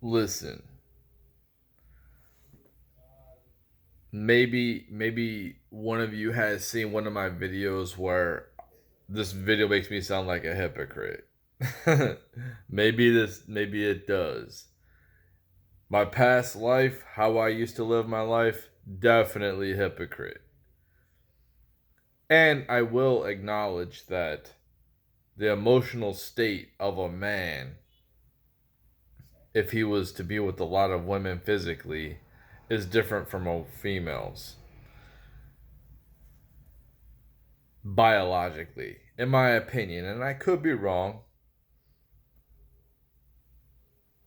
Listen, maybe one of you has seen one of my videos where this video makes me sound like a hypocrite. Maybe it does. My past life, how I used to live my life, definitely hypocrite. And I will acknowledge that the emotional state of a man, if he was to be with a lot of women physically, is different from a female's biologically, in my opinion. And I could be wrong.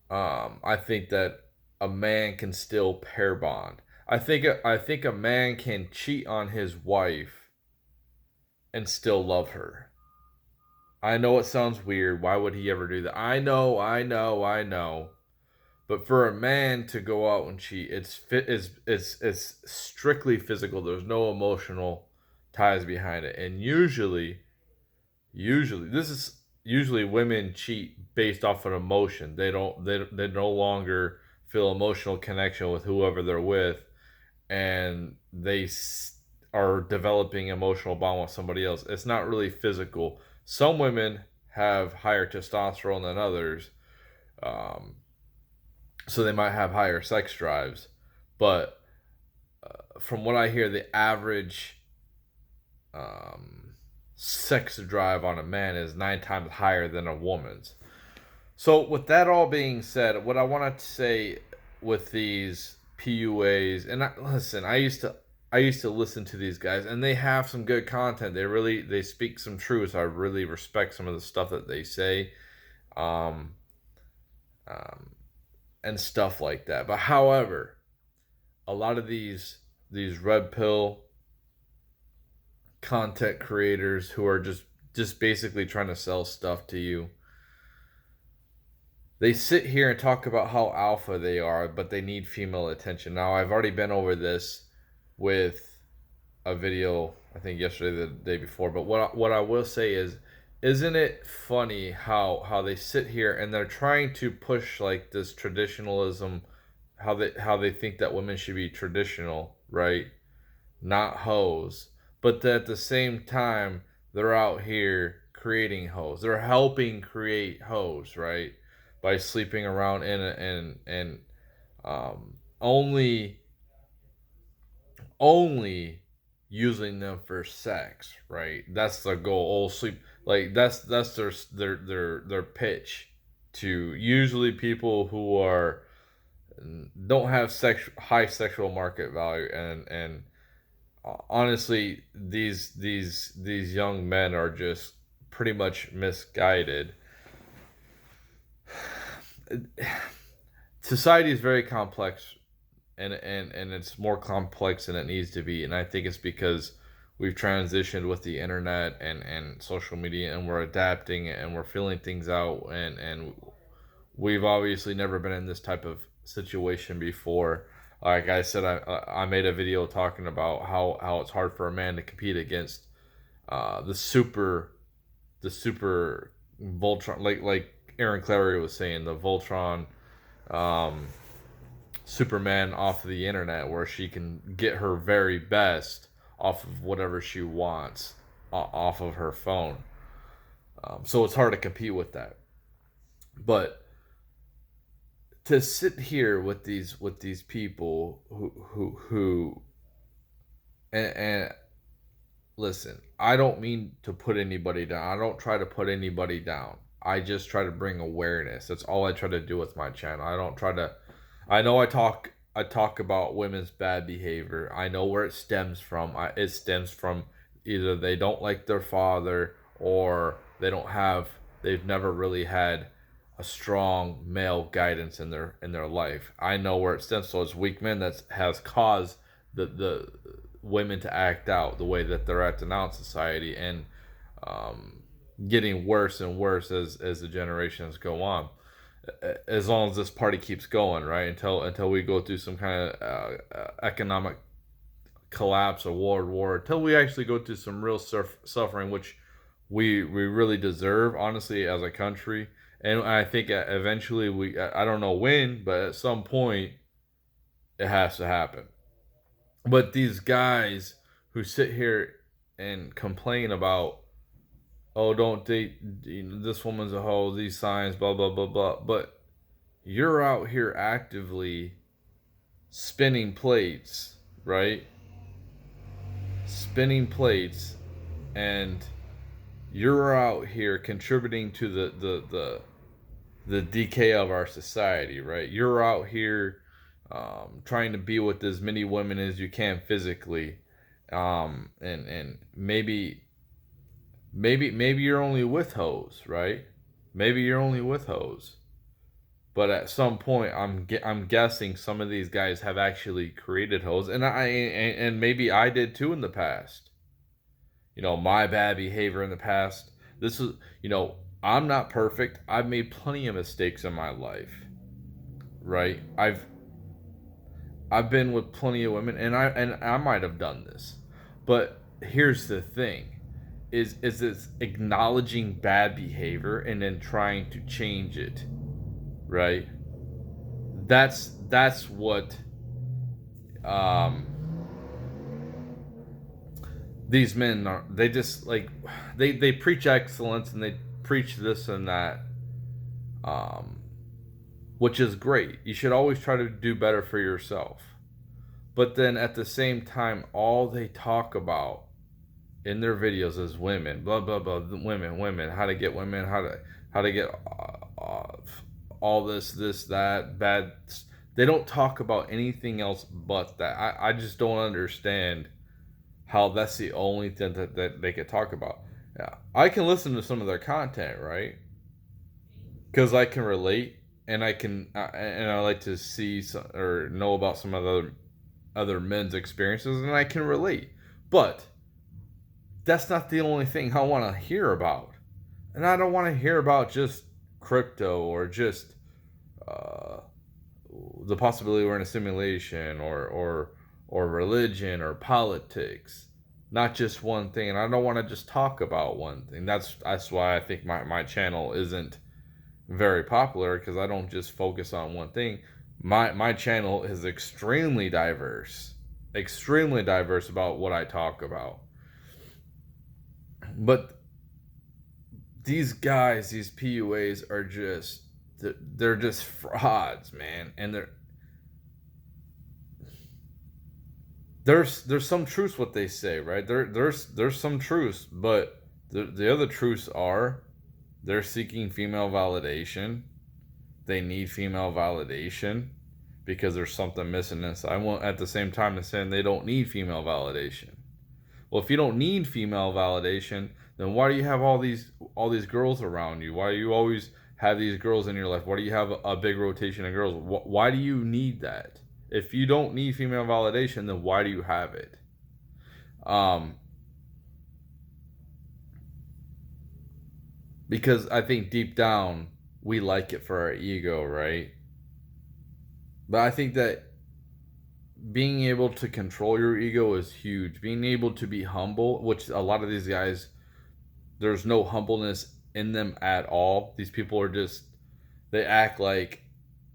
I think that a man can still pair bond. I think a man can cheat on his wife and still love her. I know it sounds weird. Why would he ever do that? I know. But for a man to go out and cheat, it's strictly physical. There's no emotional ties behind it. And usually this is usually women cheat based off an emotion. They no longer feel emotional connection with whoever they're with, and are developing emotional bond with somebody else. It's not really physical. Some women have higher testosterone than others, um, so they might have higher sex drives. But from what I hear, the average um, sex drive on a man is 9 times higher than a woman's. So, with that all being said, what I wanted to say with these PUAs, and listen, I used to listen to these guys, and they have some good content. They speak some truth. I really respect some of the stuff that they say, um, um, and stuff like that. But however, a lot of these red pill content creators who are just basically trying to sell stuff to you, they sit here and talk about how alpha they are, but they need female attention. Now, I've already been over this with a video, I think yesterday, the day before. But what I will say is, isn't it funny how they sit here and they're trying to push like this traditionalism, how they think that women should be traditional, right? Not hoes. But at the same time, they're out here creating hoes. They're helping create hoes, right? By sleeping around and only using them for sex, right? That's the goal. Oh, sleep, like that's their pitch to usually people who are don't have high sexual market value, and honestly, these young men are just pretty much misguided. Society is very complex, and it's more complex than it needs to be, and I think it's because we've transitioned with the internet and social media, and we're adapting and we're filling things out, and we've obviously never been in this type of situation before. Like I said, I made a video talking about how it's hard for a man to compete against uh, the super the super Voltron, like Aaron Clary was saying, the Voltron um, Superman off of the internet, where she can get her very best off of whatever she wants off of her phone. So it's hard to compete with that. But to sit here with these people who and listen, I don't mean to put anybody down. I don't try to put anybody down. I just try to bring awareness. That's all I try to do with my channel. I don't try to I know I talk about women's bad behavior. I know where it stems from. It stems from either they don't like their father, or they've never really had a strong male guidance in their life. I know where it stems. So it's weak men that has caused the women to act out the way that they're acting now in society, and um, getting worse and worse as the generations go on. As long as this party keeps going, right? Until we go through some kind of economic collapse or world war, until we actually go through some real suffering, which we really deserve, honestly, as a country, And I think eventually I don't know when, but at some point it has to happen. But these guys who sit here and complain about, oh, don't date, this woman's a hoe, these signs, blah, blah, blah, blah. But you're out here actively spinning plates, right? Spinning plates, and you're out here contributing to the decay of our society, right? You're out here trying to be with as many women as you can physically, and maybe you're only with hoes, right? Maybe you're only with hoes, but at some point, I'm guessing some of these guys have actually created hoes, and maybe I did too in the past. My bad behavior in the past. This is, I'm not perfect. I've made plenty of mistakes in my life, right? I've been with plenty of women, and I might have done this, but here's the thing: is it's acknowledging bad behavior and then trying to change it, right? That's what um these men are. They just like they preach excellence and they preach this and that, um which is great. You should always try to do better for yourself. But then at the same time, all they talk about in their videos is women, blah blah blah, women, how to get women, how to get all this that bad. They don't talk about anything else but that. I just don't understand how that's the only thing that they could talk about. Yeah, I can listen to some of their content, right? Because I can relate, and I like to see some, or know about some of the other men's experiences, and I can relate. But that's not the only thing I want to hear about, and I don't want to hear about just crypto or just uh, the possibility we're in a simulation, or religion or politics. Not just one thing, and I don't want to just talk about one thing. That's why I think my channel isn't very popular, because I don't just focus on one thing. My channel is extremely diverse about what I talk about. But these guys, these PUAs are just they're just frauds, man, and there's some truths what they say, right? There's some truths, but the other truths are they're seeking female validation. They need female validation because there's something missing inside. I want at the same time to saying they don't need female validation. Well, if you don't need female validation, then why do you have all these girls around you? Why do you always have these girls in your life? Why do you have a big rotation of girls? Why do you need that? If you don't need female validation, then why do you have it? Um, because I think deep down we like it for our ego, right? But I think that being able to control your ego is huge. Being able to be humble, which a lot of these guys, there's no humbleness in them at all. These people are just, they act like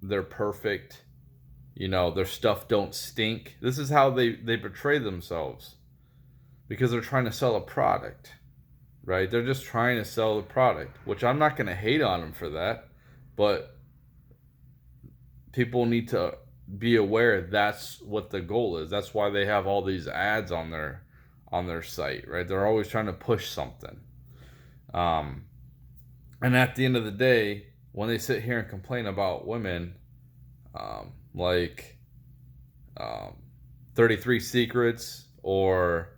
they're perfect. Their stuff don't stink. This is how they portray themselves, because they're trying to sell a product, right? They're just trying to sell the product, which I'm not going to hate on them for that, but people need to be aware that's what the goal is. That's why they have all these ads on their site, right? They're always trying to push something. Um, and at the end of the day, when they sit here and complain about women, like um, 33 Secrets, or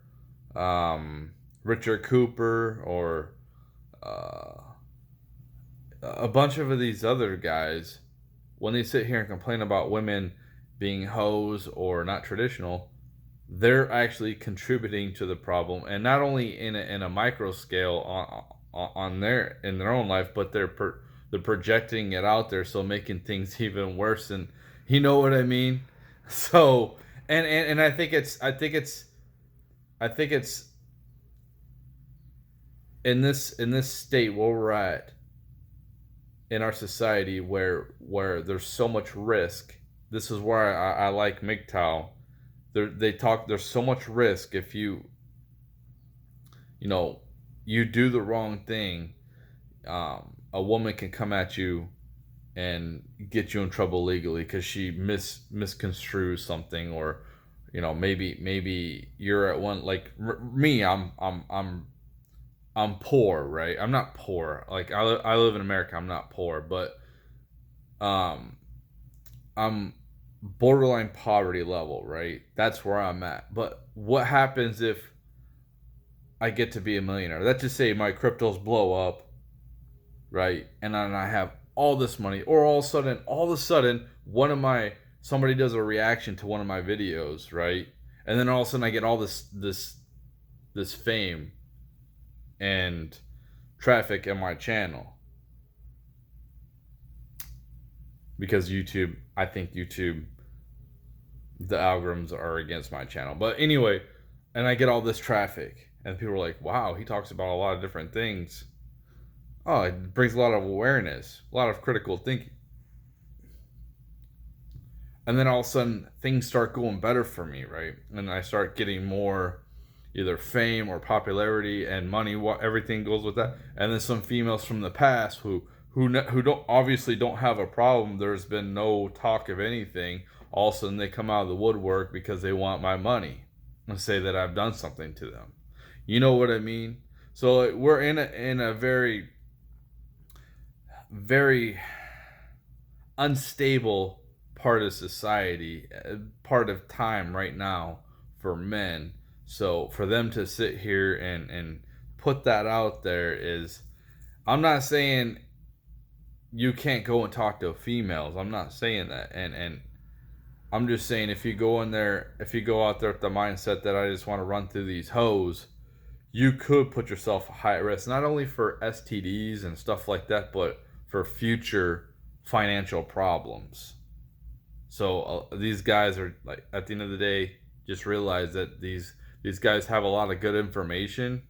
Richard Cooper, or uh, a bunch of these other guys, when they sit here and complain about women being hoes or not traditional, they're actually contributing to the problem, and not only in a micro scale in their own life, but they're projecting it out there, so making things even worse. And you know what I mean? So, and I think it's in this state where we're at. in our society where there's so much risk. This is where I like MGTOW. They talk. There's so much risk if you know you do the wrong thing. A woman can come at you and get you in trouble legally because she misconstrues something, or maybe you're at one, like me. I'm poor, right? I'm not poor. Like I live in America. I'm not poor, but um, I'm borderline poverty level, right? That's where I'm at. But what happens if I get to be a millionaire? Let's just say my cryptos blow up, right? And then I have all this money, or all of a sudden, somebody does a reaction to one of my videos, right? And then all of a sudden, I get all this fame and traffic in my channel because I think YouTube, the algorithms are against my channel. But anyway, and I get all this traffic, and people are like, "Wow, he talks about a lot of different things." Oh, it brings a lot of awareness, a lot of critical thinking. And then all of a sudden, things start going better for me, right? And I start getting more either fame or popularity and money. What everything goes with that. And then some females from the past who don't obviously don't have a problem. There's been no talk of anything. All of a sudden, they come out of the woodwork because they want my money and say that I've done something to them. You know what I mean? So we're in a very very unstable part of society, part of time right now for men. So for them to sit here and put that out there is, I'm not saying you can't go and talk to females. I'm not saying that. And I'm just saying if you go out there with the mindset that I just want to run through these hoes, you could put yourself at high risk, not only for STDs and stuff like that, but for future financial problems. So these guys are like, at the end of the day, just realize that these guys have a lot of good information,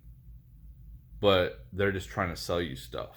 but they're just trying to sell you stuff.